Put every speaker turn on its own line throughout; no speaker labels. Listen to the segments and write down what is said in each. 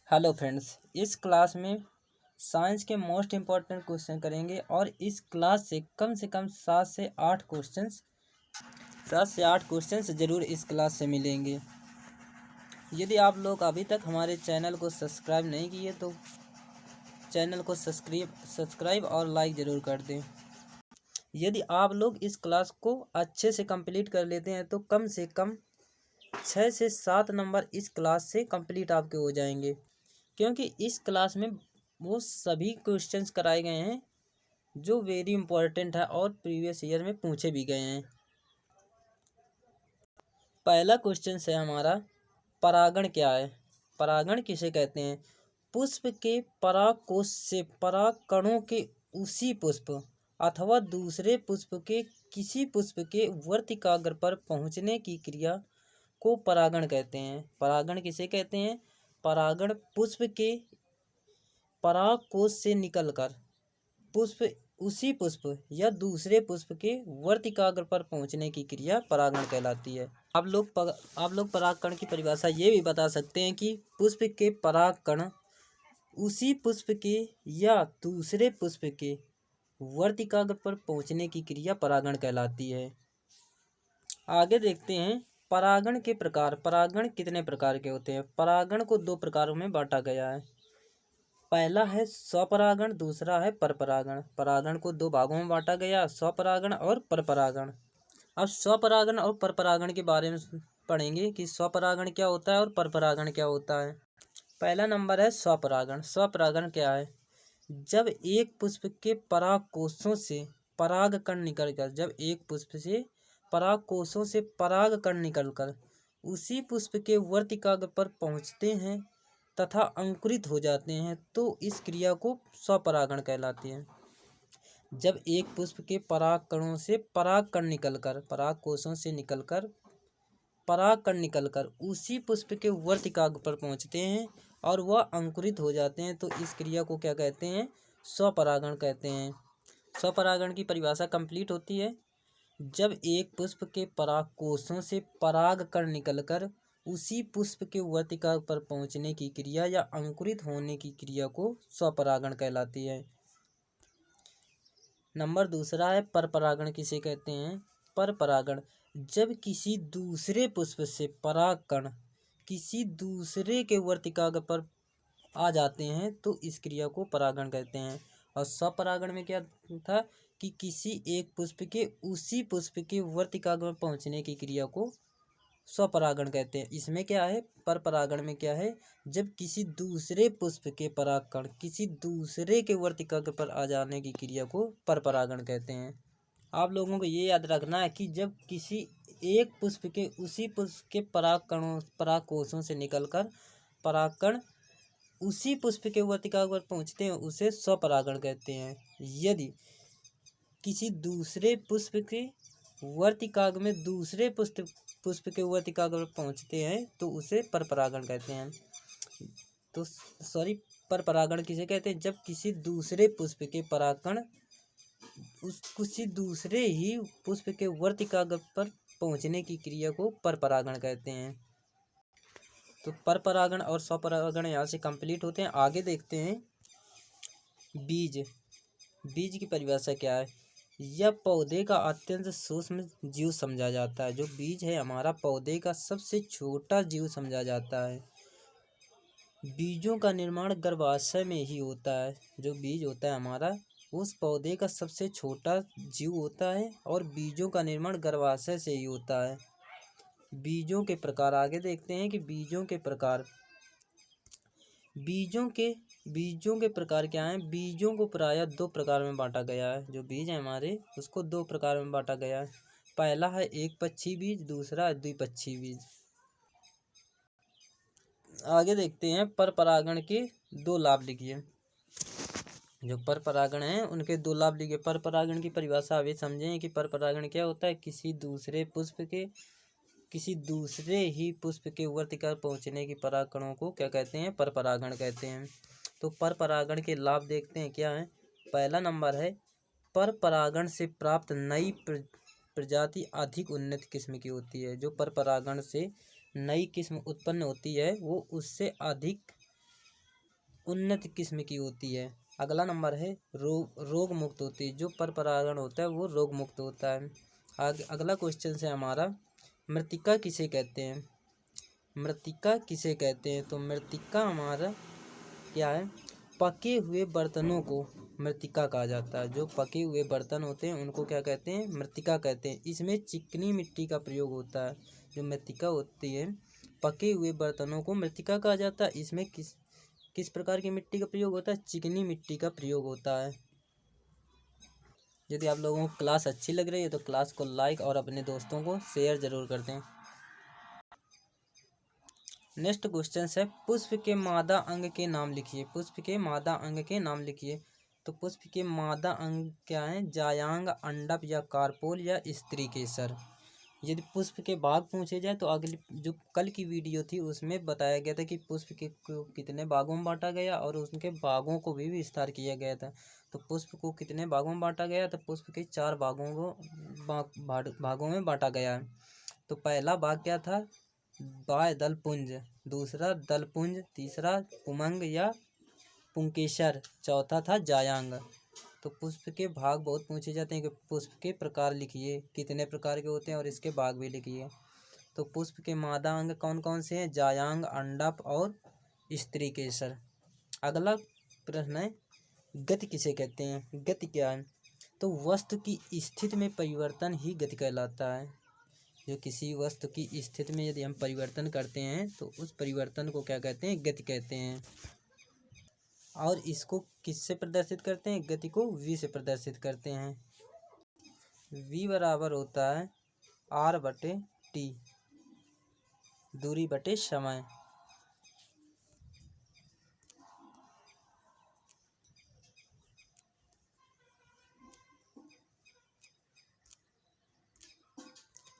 Hello friends, इस class में science के मोस्ट इम्पॉर्टेंट क्वेश्चन करेंगे और इस क्लास से कम 7 से 8 क्वेश्चंस ज़रूर इस क्लास से मिलेंगे। यदि आप लोग अभी तक हमारे चैनल को सब्सक्राइब नहीं किए तो चैनल को सब्सक्राइब और लाइक ज़रूर कर दें। यदि आप लोग इस क्लास को अच्छे से कंप्लीट कर लेते हैं तो कम से कम 6 से 7 नंबर इस क्लास से कंप्लीट आपके हो जाएंगे, क्योंकि इस क्लास में वो सभी क्वेश्चंस कराए गए हैं जो वेरी इंपॉर्टेंट है और प्रीवियस ईयर में पूछे भी गए हैं। पहला क्वेश्चन है हमारा, परागण क्या है? परागण किसे कहते हैं? पुष्प के परागकोश से पराग कणों के उसी पुष्प अथवा दूसरे पुष्प के किसी पुष्प के वर्तिकाग्र पर पहुंचने की क्रिया को परागण कहते हैं। परागण किसे कहते हैं? परागण पुष्प के परागकोश से निकलकर उसी पुष्प या दूसरे पुष्प के वर्तिकाग्र पर पहुंचने की क्रिया परागण कहलाती है। आप लोग परागकण की परिभाषा ये भी बता सकते हैं कि पुष्प के परागकण उसी पुष्प के या दूसरे पुष्प के वर्तिकाग्र पर पहुंचने की क्रिया परागण कहलाती है। आगे देखते हैं परागण के प्रकार। परागण कितने प्रकार के होते हैं? परागण को 2 प्रकारों में बांटा गया है। पहला है स्वपरागण, दूसरा है परपरागण। परागण को 2 भागों में बांटा गया, स्वपरागण और परपरागण। अब स्वपरागण और परपरागण के बारे में पढ़ेंगे कि स्वपरागण क्या होता है और परपरागण क्या होता है। पहला नंबर है स्वपरागण। स्वपरागण क्या है? जब एक पुष्प के परागकोशों से परागकण निकलकर परागकण निकलकर उसी पुष्प के वर्तिकाग्र पर पहुंचते हैं तथा अंकुरित हो जाते हैं तो इस क्रिया को स्वपरागण कहलाती है। जब एक पुष्प के परागकणों से परागकोशों से निकलकर परागकण निकलकर उसी पुष्प के वर्तिकाग्र पर पहुंचते हैं और वह अंकुरित हो जाते हैं तो इस क्रिया को क्या कहते हैं? स्वपरागण कहते हैं। स्वपरागण की परिभाषा कंप्लीट होती है, जब एक पुष्प के परागकोशों से परागकण निकलकर उसी पुष्प के वर्तिकाग्र पर पहुंचने की क्रिया या अंकुरित होने की क्रिया को स्वपरागण कहलाती है। नंबर दूसरा है परपरागण किसे कहते हैं? परपरागण जब किसी दूसरे पुष्प से परागकण किसी दूसरे के वर्तिकाग्र पर आ जाते हैं तो इस क्रिया को परागण कहते हैं। और स्वपरागण में क्या था कि किसी एक पुष्प के उसी पुष्प के वर्तिकाग्र में पहुंचने की क्रिया को स्वपरागण कहते हैं। इसमें क्या है? परपरागण में क्या है? जब किसी दूसरे पुष्प के परागकण किसी दूसरे के वर्तिकाग्र पर आ जाने की क्रिया को परपरागण कहते हैं। आप लोगों को ये याद रखना है कि जब किसी एक पुष्प के उसी पुष्प के परागकोशों से निकलकर परागकण उसी पुष्प के वर्तिकाग्र पर पहुंचते हैं उसे स्वपरागण कहते हैं। यदि किसी दूसरे पुष्प के वर्तिकाग्र में दूसरे पुष्प के वर्तिकाग्र पर पहुंचते हैं तो उसे परपरागण कहते हैं। तो परपरागण किसे कहते हैं? जब किसी दूसरे पुष्प के परागकण किसी दूसरे ही पुष्प के वर्तिकाग्र पर पहुंचने की क्रिया को परपरागण कहते हैं। तो परपरागण और स्वपरागण यहाँ से कंप्लीट होते हैं। आगे देखते हैं बीज। बीज की परिभाषा क्या है? यह पौधे का अत्यंत सूक्ष्म जीव समझा जाता है। जो बीज है हमारा पौधे का सबसे छोटा जीव समझा जाता है। बीजों का निर्माण गर्भाशय में ही होता है। जो बीज होता है हमारा उस पौधे का सबसे छोटा जीव होता है और बीजों का निर्माण गर्भाशय से ही होता है। बीजों के प्रकार आगे देखते हैं कि बीजों के प्रकार क्या हैं? बीजों को प्रायः 2 प्रकार में बांटा गया है। जो बीज है हमारे उसको 2 प्रकार में बांटा गया है। पहला है एकपक्षी बीज, दूसरा है द्विपक्षी बीज। आगे देखते हैं परपरागण के 2 लाभ लिखिए। जो परपरागण हैं उनके 2 लाभ लिखिए। परपरागण की परिभाषा अभी समझें कि परपरागण क्या होता है? किसी दूसरे ही पुष्प के वर्तिकाग्र पहुंचने की परागकणों को क्या कहते हैं? परपरागण कहते हैं। तो परपरागण के लाभ देखते हैं क्या है। पहला नंबर है परपरागण से प्राप्त नई प्रजाति अधिक उन्नत किस्म की होती है। जो परपरागण से नई किस्म उत्पन्न होती है वो उससे अधिक उन्नत किस्म की होती है। अगला नंबर है रोग मुक्त होती है। जो पर परागण होता है वो रोग मुक्त होता है। अगला क्वेश्चन है हमारा, मृतिका किसे कहते हैं? मृतिका किसे कहते हैं? तो मृतिका हमारा क्या है? पके हुए बर्तनों को मृतिका कहा जाता है। जो पके हुए बर्तन होते हैं उनको क्या कहते हैं? मृतिका कहते हैं। इसमें चिकनी मिट्टी का प्रयोग होता है। जो मृतिका होती है, पके हुए बर्तनों को मृतिका कहा जाता है। इसमें किस प्रकार की मिट्टी का प्रयोग होता है? चिकनी मिट्टी का प्रयोग होता है। यदि आप लोगों को क्लास अच्छी लग रही है तो क्लास को लाइक और अपने दोस्तों को शेयर जरूर कर दें। नेक्स्ट क्वेश्चन है, पुष्प के मादा अंग के नाम लिखिए। पुष्प के मादा अंग के नाम लिखिए। तो पुष्प के मादा अंग क्या है? जायांग, अंडप या कार्पोल या स्त्री केसर। यदि पुष्प के भाग पूछे जाए तो अगली जो कल की वीडियो थी उसमें बताया गया था कि पुष्प के को कितने भागों में बांटा गया और उनके भागों को भी विस्तार किया गया था। तो पुष्प को कितने भागों में बांटा गया? तो पुष्प के 4 भागों को भागों में बांटा गया है। तो पहला भाग क्या था? बाह्य दल पुंज, दूसरा दल पुंज, तीसरा पुमंग या पुंकेसर, चौथा था जायांग। तो पुष्प के भाग बहुत पूछे जाते हैं कि पुष्प के प्रकार लिखिए, कितने प्रकार के होते हैं और इसके भाग भी लिखिए। तो पुष्प के मादा अंग कौन कौन से हैं? जायांग, अंडप और स्त्री केसर। अगला प्रश्न है, गति किसे कहते हैं? गति क्या है? तो वस्तु की स्थिति में परिवर्तन ही गति कहलाता है। जो किसी वस्तु की स्थिति में यदि हम परिवर्तन करते हैं तो उस परिवर्तन को क्या कहते हैं? गति कहते हैं। और इसको किससे प्रदर्शित करते हैं? गति को v से प्रदर्शित करते हैं। v बराबर होता है r/t, दूरी बटे समय।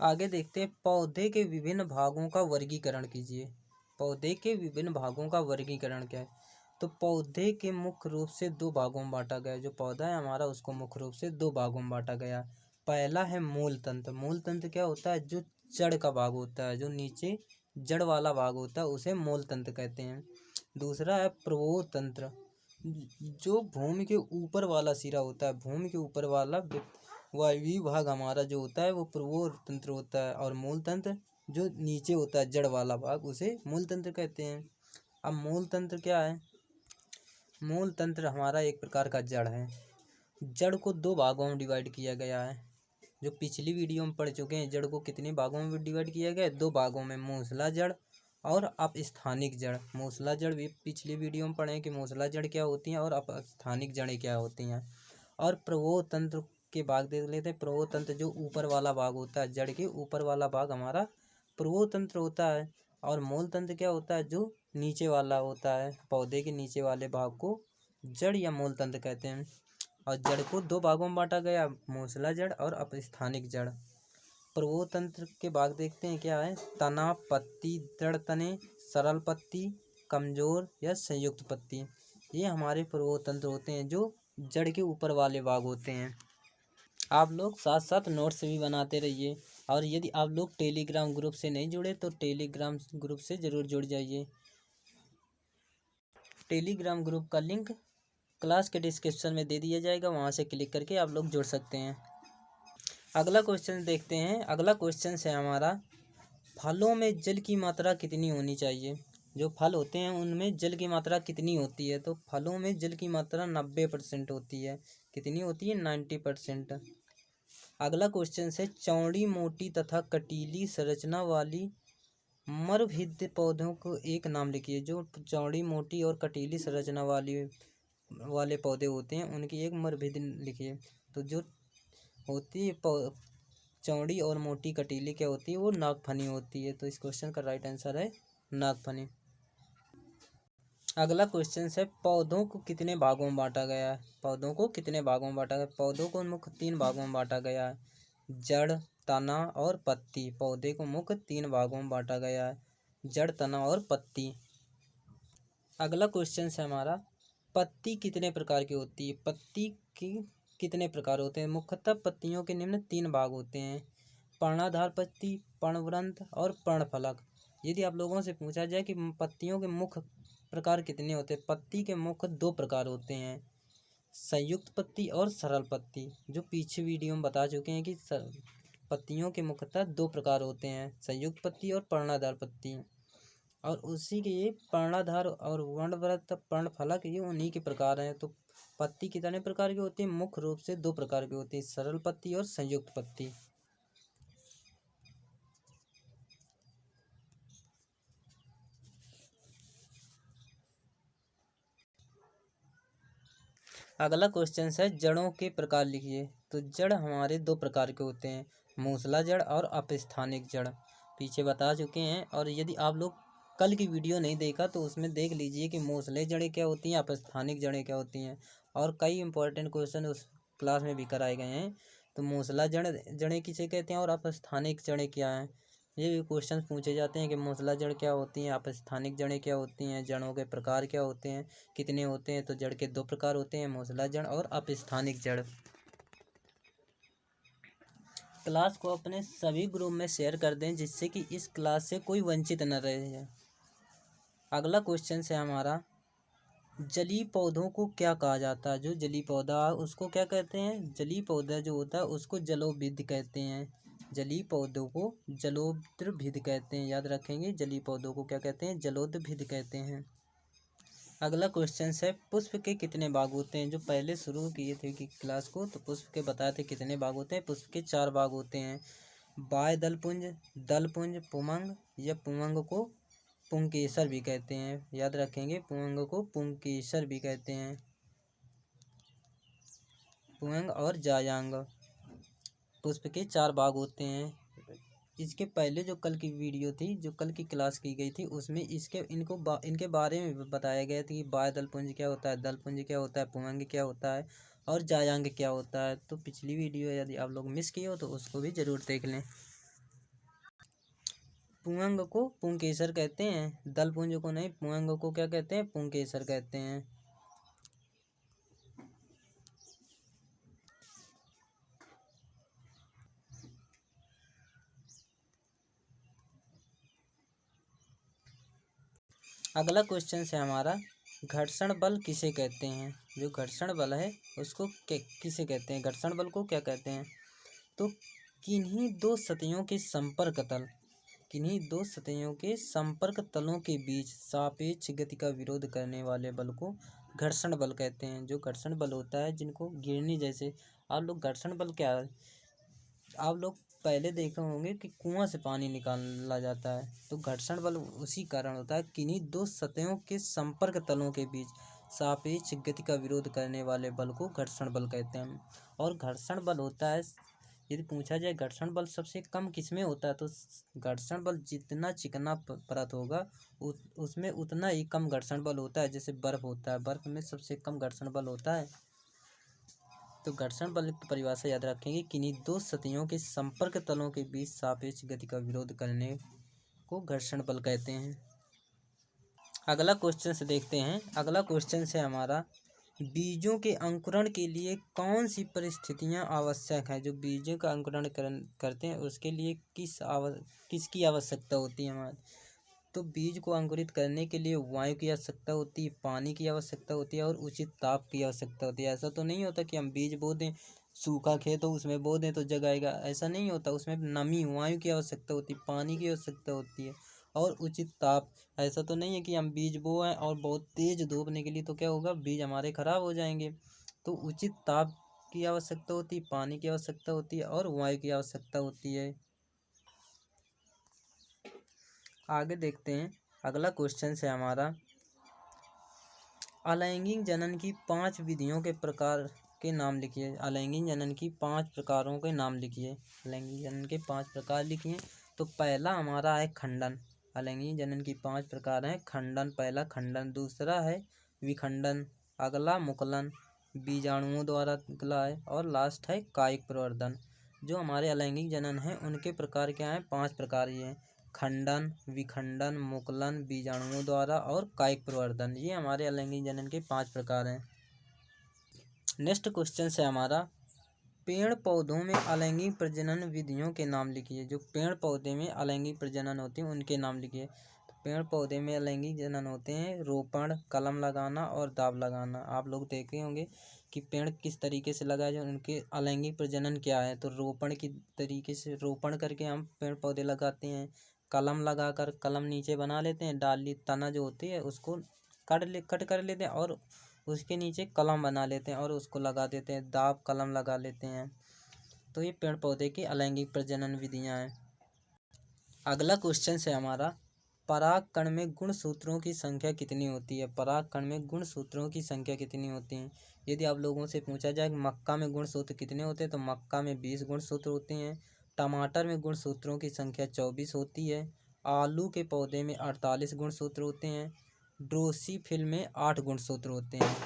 आगे देखते हैं, पौधे के विभिन्न भागों का वर्गीकरण कीजिए। पौधे के विभिन्न भागों का वर्गीकरण क्या है? तो पौधे के मुख्य रूप से 2 भागों में बांटा गया है। जो पौधा है हमारा उसको मुख्य रूप से 2 भागों में बांटा गया। पहला है मूल तंत्र। मूल तंत्र क्या होता है? जो जड़ का भाग होता है, जो नीचे जड़ वाला भाग होता है उसे मूल तंत्र कहते हैं। दूसरा है प्रबोध तंत्र। जो भूमि के ऊपर वाला सिरा होता है, भूमि के ऊपर वाला वायवीय भाग हमारा जो होता है वो प्रबोध तंत्र होता है। और मूल तंत्र जो नीचे होता है जड़ वाला भाग उसे मूल तंत्र कहते हैं। अब मूल तंत्र क्या है? मूल तंत्र हमारा एक प्रकार का जड़ है। जड़ को 2 भागों में डिवाइड किया गया है। जो पिछली वीडियो में पढ़ चुके हैं, जड़ को कितने भागों में डिवाइड किया गया है? 2 भागों में, मूसला जड़ और अपस्थानिक जड़। मूसला जड़ भी पिछली वीडियो में पढ़े कि मूसला जड़ क्या होती हैं और अपस्थानिक जड़ें क्या होती हैं। और प्रबोध तंत्र के भाग देख लेते हैं। प्रबोध तंत्र जो ऊपर वाला भाग होता है, जड़ के ऊपर वाला भाग हमारा प्रबोध तंत्र होता है। और मूल तंत्र क्या होता है? जो नीचे वाला होता है, पौधे के नीचे वाले भाग को जड़ या मूल तंत्र कहते हैं। और जड़ को 2 भागों में बांटा गया, मूसला जड़ और अपस्थानिक जड़। प्रबोध तंत्र के भाग देखते हैं क्या है? तना, पत्ती, दृढ़ तने, सरल पत्ती, कमजोर या संयुक्त पत्ती। ये हमारे प्रबोध तंत्र होते हैं जो जड़ के ऊपर वाले भाग होते हैं। आप लोग साथ साथ नोट्स भी बनाते रहिए। और यदि आप लोग टेलीग्राम ग्रुप से नहीं जुड़े तो टेलीग्राम ग्रुप से ज़रूर जुड़ जाइए। टेलीग्राम ग्रुप का लिंक क्लास के डिस्क्रिप्शन में दे दिया जाएगा, वहाँ से क्लिक करके आप लोग जुड़ सकते हैं। अगला क्वेश्चन देखते हैं। अगला क्वेश्चन है हमारा, फलों में जल की मात्रा कितनी होनी चाहिए? जो फल होते हैं उनमें जल की मात्रा कितनी होती है? तो फलों में जल की मात्रा 90% होती है। कितनी होती है? 90%। अगला क्वेश्चन है, चौड़ी, मोटी तथा कटीली संरचना वाली मरभिद्ध पौधों को एक नाम लिखिए। जो चौड़ी, मोटी और कटीली संरचना वाले पौधे होते हैं उनकी एक मरभिद्ध लिखिए। तो जो होती है चौड़ी और मोटी कटीली क्या होती है? वो नागफनी होती है। तो इस क्वेश्चन का राइट आंसर है नागफनी। अगला क्वेश्चन है, पौधों को कितने भागों में बांटा गया है? पौधों को कितने भागों में बांटा गया? पौधों को मुख्य 3 भागों में बांटा गया है, जड़, तना और पत्ती। पौधे को मुख्य 3 भागों में बांटा गया है, जड़, तना और पत्ती। अगला क्वेश्चन है हमारा, पत्ती कितने प्रकार की होती है? पत्ती की कितने प्रकार होते हैं? मुख्यतः पत्तियों के निम्न 3 भाग होते हैं, पर्णाधार पत्ती, पर्णवृंत और पर्णफलक। यदि आप लोगों से पूछा जाए कि पत्तियों के मुख्य प्रकार कितने होते हैं? पत्ती के मुख्य दो प्रकार होते हैं, संयुक्त पत्ती और सरल पत्ती। जो पीछे वीडियो में बता चुके हैं कि पत्तियों के मुख्यतः दो प्रकार होते हैं, संयुक्त पत्ती और पर्णधार पत्ती। और उसी के ये पर्णधार और वर्णवृत्त पर्णफलक ये उन्हीं के प्रकार हैं। तो पत्ती कितने प्रकार की होती है? मुख्य रूप से दो प्रकार की होती है, सरल पत्ती और संयुक्त पत्ती। अगला क्वेश्चन है जड़ों के प्रकार लिखिए। तो जड़ हमारे दो प्रकार के होते हैं, मूसला जड़ और अपस्थानिक जड़। पीछे बता चुके हैं, और यदि आप लोग कल की वीडियो नहीं देखा तो उसमें देख लीजिए कि मूसले जड़ें क्या होती हैं, अपस्थानिक जड़ें क्या होती हैं, और कई इंपॉर्टेंट क्वेश्चन उस क्लास में भी कराए गए हैं। तो मूसला जड़ें किसे कहते हैं और अपस्थानिक जड़ें क्या हैं, ये भी क्वेश्चन पूछे जाते हैं कि मूसला जड़ क्या होती हैं, अपस्थानिक जड़ें क्या होती हैं, जड़ों के प्रकार क्या होते हैं, कितने होते हैं। तो जड़ के दो प्रकार होते हैं, मूसला जड़ और अपस्थानिक जड़। क्लास को अपने सभी ग्रुप में शेयर कर दें जिससे कि इस क्लास से कोई वंचित न रहे। अगला क्वेश्चन है हमारा, जलीय पौधों को क्या कहा जाता है? जो जलीय पौधा उसको क्या कहते हैं? जलीय पौधा जो होता है उसको जलोभिद कहते हैं। जलीय पौधों को जलोद्भिद कहते हैं, याद रखेंगे। जलीय पौधों को क्या कहते हैं? जलोद्भिद कहते हैं। अगला क्वेश्चन है, पुष्प के कितने भाग होते हैं? जो पहले शुरू किए थे कि क्लास को, तो पुष्प के बताए थे कितने भाग होते हैं। पुष्प के 4 भाग होते हैं, बाह्य दलपुंज, दलपुंज, पुंमंग, या पुंमंग को पुंकेसर भी कहते हैं। याद रखेंगे, पुंमंग को पुंकेसर भी कहते हैं। पुंमंग और जायांग पुष्प के 4 भाग होते हैं। इसके पहले जो कल की वीडियो थी, जो कल की क्लास की गई थी, उसमें इनके बारे में बताया गया था कि बाह्य दलपुंज क्या होता है, दलपुंज क्या होता है, पुंमंग क्या होता है, और जायांग क्या होता है। तो पिछली वीडियो यदि आप लोग मिस किए हो तो उसको भी ज़रूर देख लें। पुंमंग को पुंकेसर कहते हैं, दलपुंज को नहीं, पुंमंग को क्या कहते हैं? पुंकेसर कहते हैं। अगला क्वेश्चन है हमारा, घर्षण बल किसे कहते हैं? जो घर्षण बल है उसको किसे कहते हैं? घर्षण बल को क्या कहते हैं? तो किन्हीं दो सतहों के संपर्क तलों के बीच सापेक्ष गति का विरोध करने वाले बल को घर्षण बल कहते हैं। जो घर्षण बल होता है, जिनको गिरनी, जैसे आप लोग घर्षण बल क्या है, आप लोग पहले देखे होंगे कि कुआं से पानी निकाला जाता है, तो घर्षण बल उसी कारण होता है। किन्हीं दो सतहों के संपर्क तलों के बीच सापेक्ष गति का विरोध करने वाले बल को घर्षण बल कहते हैं। और घर्षण बल होता है, यदि पूछा जाए घर्षण बल सबसे कम किसमें होता है, तो घर्षण बल जितना चिकना परत होगा उसमें उतना ही कम घर्षण बल होता है। जैसे बर्फ होता है, बर्फ में सबसे कम घर्षण बल होता है। तो घर्षण बल की परिभाषा याद रखेंगे, किन्हीं दो सतहों के संपर्क तलों के बीच सापेक्ष गति का विरोध करने को घर्षण बल कहते हैं। अगला क्वेश्चन से देखते हैं। अगला क्वेश्चन है हमारा, बीजों के अंकुरण के लिए कौन सी परिस्थितियां आवश्यक हैं? जो बीजों का अंकुरण करते हैं उसके लिए किसकी आवश्यकता होती है हमारी? तो बीज को अंकुरित करने के लिए वायु की आवश्यकता होती है, पानी की आवश्यकता होती है, और उचित ताप की आवश्यकता होती है। ऐसा तो नहीं होता कि हम बीज बो दें, सूखा खेत हो उसमें बो दें तो जगाएगा, ऐसा नहीं होता। उसमें नमी, वायु की आवश्यकता होती है, पानी की आवश्यकता होती है, और उचित ताप। ऐसा तो नहीं है कि हम बीज बोएं और बहुत तेज धूप निकली तो क्या होगा, बीज हमारे खराब हो जाएंगे। तो उचित ताप की आवश्यकता होती है, पानी की आवश्यकता होती है, और वायु की आवश्यकता होती है। आगे देखते हैं। अगला क्वेश्चन है हमारा, अलैंगिक जनन की 5 विधियों के प्रकार के नाम लिखिए। अलैंगिक जनन की 5 प्रकारों के नाम लिखिए। अलैंगिक जनन के 5 प्रकार लिखिए। तो पहला हमारा है खंडन। अलैंगिक जनन की 5 प्रकार हैं। खंडन, पहला खंडन। दूसरा है विखंडन। अगला मुकुलन, बीजाणुओं द्वारा निकला है। और लास्ट है कायिक प्रवर्धन। जो हमारे अलैंगिक जनन हैं उनके प्रकार क्या हैं? 5 प्रकार ये हैं, खंडन, विखंडन, मुकुलन, बीजाणुओं द्वारा और कायिक प्रवर्धन। ये हमारे अलैंगिक जनन के 5 प्रकार हैं। नेक्स्ट क्वेश्चन है हमारा, पेड़ पौधों में अलैंगिक प्रजनन विधियों के नाम लिखिए। जो पेड़ पौधे में अलैंगिक प्रजनन होती है उनके नाम लिखिए। तो पेड़ पौधे में अलैंगिक जनन होते हैं रोपण, कलम लगाना और दाव लगाना। आप लोग देखे होंगे कि पेड़ किस तरीके से लगाए जाए, उनके अलैंगिक प्रजनन क्या है। तो रोपण की तरीके से रोपण करके हम पेड़ पौधे लगाते हैं। कलम लगाकर कलम नीचे बना लेते हैं, डाली तना जो होती है उसको कट कर लेते हैं और उसके नीचे कलम बना लेते हैं और उसको लगा देते हैं। दाव कलम लगा लेते हैं। तो ये पेड़ पौधे की अलैंगिक प्रजनन विधियाँ हैं। अगला क्वेश्चन है हमारा, परागकण में गुणसूत्रों की संख्या कितनी होती है। परागकण में गुणसूत्रों की संख्या कितनी होती है। यदि आप लोगों से पूछा जाए कि मक्का में गुणसूत्र कितने होते हैं, तो मक्का में 20 गुणसूत्र होते हैं। टमाटर में गुणसूत्रों की संख्या 24 होती है। आलू के पौधे में 48 गुणसूत्र होते हैं। ड्रोसीफिल में 8 गुणसूत्र होते हैं।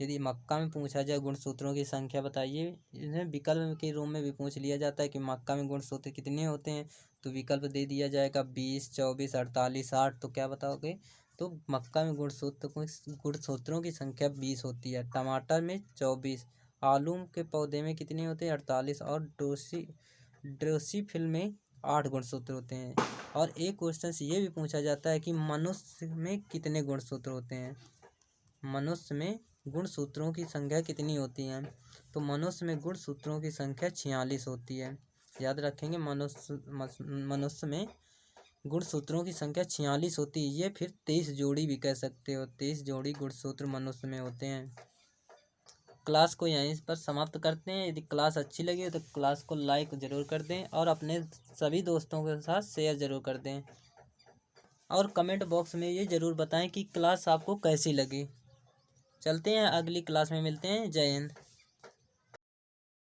यदि मक्का में पूछा जाए गुणसूत्रों की संख्या बताइए, इन्हें विकल्प के रूप में भी पूछ लिया जाता है कि मक्का में गुणसूत्र कितने होते हैं, तो विकल्प दे दिया जाएगा 20, 24, 48, 8। तो क्या बताओगे, तो मक्का में गुणसूत्रों की संख्या 20 होती है। टमाटर में 24, आलू के पौधे में कितने होते हैं 48 और ड्रोसीफिल में 8 गुणसूत्र होते हैं। और एक क्वेश्चन से ये भी पूछा जाता है कि मनुष्य में कितने गुणसूत्र होते हैं। मनुष्य में गुणसूत्रों की संख्या कितनी होती है, तो मनुष्य में गुणसूत्रों की संख्या 46 होती है। याद रखेंगे, मनुष्य में गुणसूत्रों की संख्या 46 होती है। ये फिर 23 जोड़ी भी कह सकते हो, 23 जोड़ी गुणसूत्र मनुष्य में होते हैं। क्लास को यहीं पर समाप्त करते हैं। यदि क्लास अच्छी लगी हो तो क्लास को लाइक ज़रूर कर दें और अपने सभी दोस्तों के साथ शेयर ज़रूर कर दें और कमेंट बॉक्स में ये ज़रूर बताएं कि क्लास आपको कैसी लगी। चलते हैं, अगली क्लास में मिलते हैं। जय हिंद।